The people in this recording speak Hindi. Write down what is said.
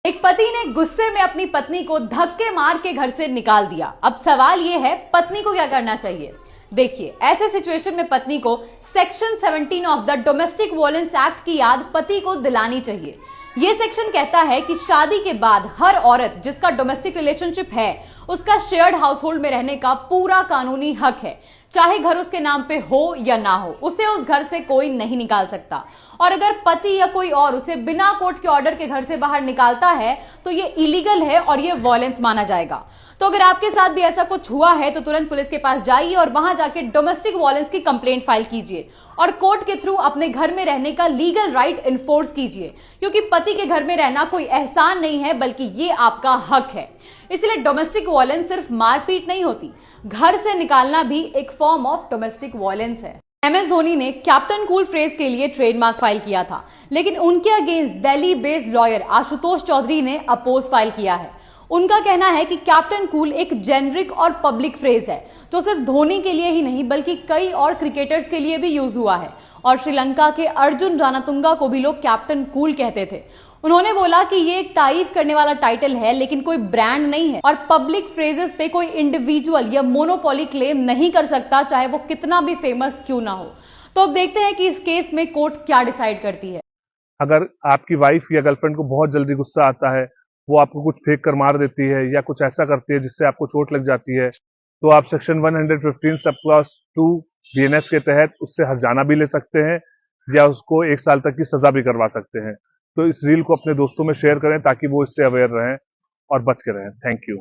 एक पति ने गुस्से में अपनी पत्नी को धक्के मार के घर से निकाल दिया। अब सवाल यह है, पत्नी को क्या करना चाहिए। देखिए, ऐसे सिचुएशन में पत्नी को section 17 of the domestic violence act की याद पति को दिलानी चाहिए। यह सेक्शन कहता है कि शादी के बाद हर औरत जिसका डोमेस्टिक रिलेशनशिप है, उसका शेयर्ड हाउसहोल्ड में रहने का पूरा कानूनी हक है। चाहे घर उसके नाम पे हो या ना हो, उसे उस घर से कोई नहीं निकाल सकता। और अगर पति या कोई और उसे बिना कोर्ट के ऑर्डर के घर से बाहर निकालता है तो ये इलीगल है और ये वायलेंस माना जाएगा। तो अगर आपके साथ भी ऐसा कुछ हुआ है तो तुरंत पुलिस के पास जाइए और वहां जाके डोमेस्टिक वायलेंस की कंप्लेंट फाइल कीजिए और कोर्ट के थ्रू अपने घर में रहने का लीगल राइट इन्फोर्स कीजिए, क्योंकि पति के घर में रहना कोई एहसान नहीं है बल्कि ये आपका हक है। इसलिए डोमेस्टिक वायलेंस सिर्फ मारपीट नहीं होती, घर से निकालना भी एक फॉर्म ऑफ डोमेस्टिक वायलेंस है। MS धोनी ने कैप्टन कूल फ्रेज के लिए ट्रेडमार्क फाइल किया था, लेकिन उनके against Delhi based lawyer Ashutosh Chaudhary ने अपोज फाइल किया है। उनका कहना है कि कैप्टन कूल एक जेनरिक और पब्लिक फ्रेज है जो सिर्फ धोनी के लिए ही नहीं बल्कि कई और क्रिकेटर्स के लिए भी यूज हुआ है। और श्रीलंका के अर्जुन रानातुंगा को भी लोग कैप्टन कूल कहते थे। उन्होंने बोला कि ये एक तारीफ करने वाला टाइटल है लेकिन कोई ब्रांड नहीं है और पब्लिक फ्रेजेस पे कोई इंडिविजुअल या मोनोपोली क्लेम नहीं कर सकता, चाहे वो कितना भी फेमस क्यों ना हो। तो अब देखते हैं कि इस केस में कोर्ट क्या डिसाइड करती है। अगर आपकी वाइफ या गर्लफ्रेंड को बहुत जल्दी गुस्सा आता है, वो आपको कुछ फेंक कर मार देती है या कुछ ऐसा करती है जिससे आपको चोट लग जाती है, तो आप सेक्शन 115 सब क्लॉज 2 BNS के तहत उससे हर्जाना भी ले सकते हैं या उसको 1 साल तक की सजा भी करवा सकते हैं। तो इस रील को अपने दोस्तों में शेयर करें ताकि वो इससे अवेयर रहें और बच के रहें। Thank you.